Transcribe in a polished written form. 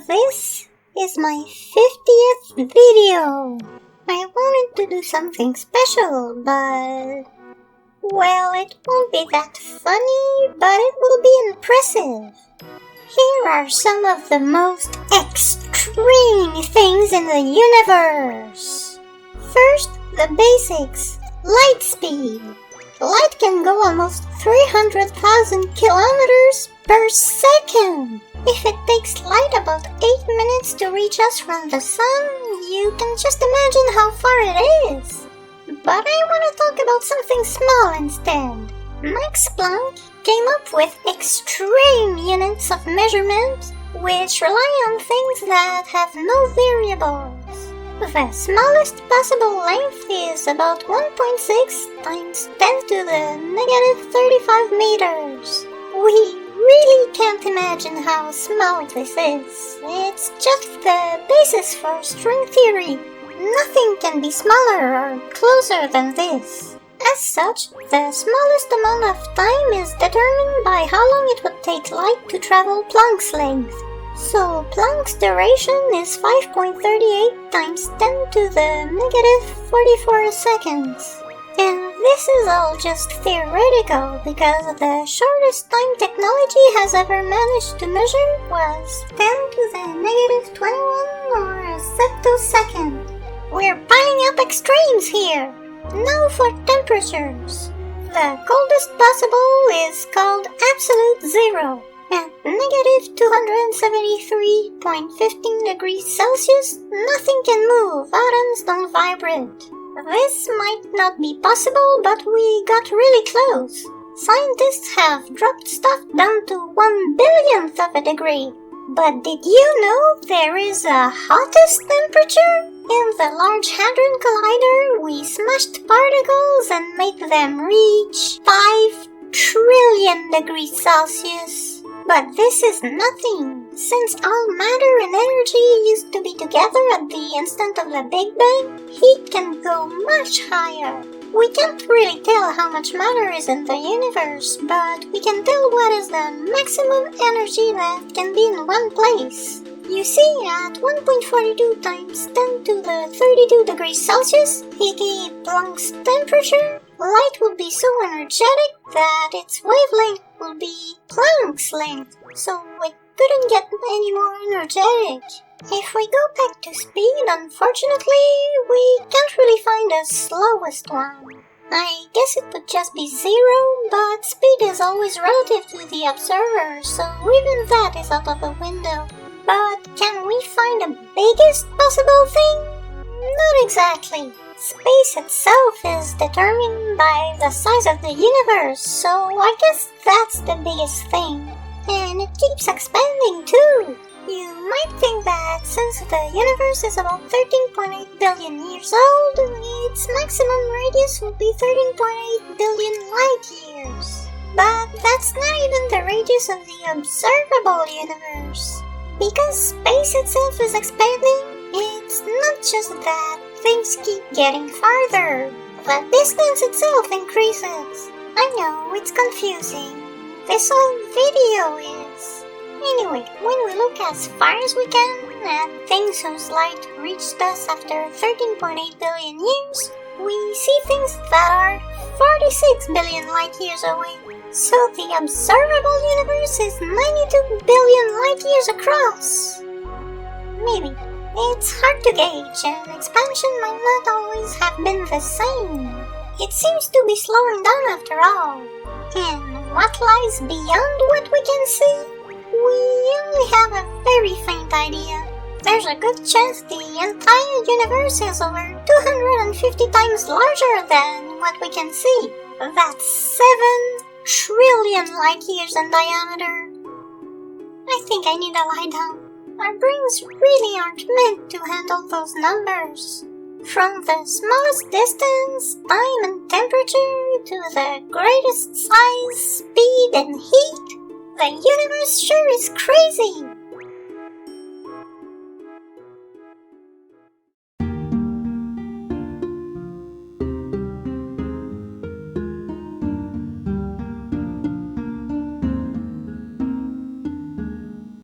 This is my 50th video. I wanted to do something special, but... well, it won't be that funny, but it will be impressive. Here are some of the most extreme things in the universe. First, the basics. Light speed. Light can go almost 300,000 kilometers per second. If it takes light about 8 minutes to reach us from the sun, you can just imagine how far it is. But I want to talk about something small instead. Max Planck came up with extreme units of measurement which rely on things that have no variables. The smallest possible length is about 1.6 times 10 to the negative 35 meters. We really can't imagine how small this is. It's just the basis for string theory. Nothing can be smaller or closer than this. As such, the smallest amount of time is determined by how long it would take light to travel Planck's length. So Planck's duration is 5.38 times 10 to the negative 44 seconds. And this is all just theoretical because the shortest time technology has ever managed to measure was 10 to the negative 21 or a septosecond. We're piling up extremes here. Now for temperatures. The coldest possible is called absolute zero. At negative 273.15 degrees Celsius, nothing can move, atoms don't vibrate. This might not be possible, but we got really close. Scientists have dropped stuff down to 1/billionth of a degree. But did you know there is a hottest temperature? In the Large Hadron Collider, we smashed particles and made them reach 5 trillion degrees Celsius. But this is nothing, since all matter and energy used to be together at the instant of the Big Bang, heat can go much higher. We can't really tell how much matter is in the universe, but we can tell what is the maximum energy that can be in one place. You see, at 1.42 times 10 to the 32 degrees Celsius, e.g. Planck's temperature, light would be so energetic that its wavelength would be Planck's length, so it couldn't get any more energetic. If we go back to speed, unfortunately, we can't really find the slowest one. I guess it would just be zero, but speed is always relative to the observer, so even that is out of the window. But can we find the biggest possible thing? Not exactly. Space itself is determined by the size of the universe, so I guess that's the biggest thing. And it keeps expanding too. You might think that since the universe is about 13.8 billion years old, its maximum radius would be 13.8 billion light years. But that's not even the radius of the observable universe. Because space itself is expanding, it's not just that things keep getting farther. The distance itself increases. I know, it's confusing. This whole video is. Anyway, when we look as far as we can at things whose light reached us after 13.8 billion years, we see things that are 46 billion light years away. So the observable universe is 92 billion light years across. Maybe. It's hard to gauge, and expansion might not always have been the same. It seems to be slowing down after all. And what lies beyond what we can see? We only have a very faint idea. There's a good chance the entire universe is over 250 times larger than what we can see. That's 7 trillion light years in diameter. I think I need to lie down. Our brains really aren't meant to handle those numbers. From the smallest distance, time and temperature, to the greatest size, speed and heat, the universe sure is crazy.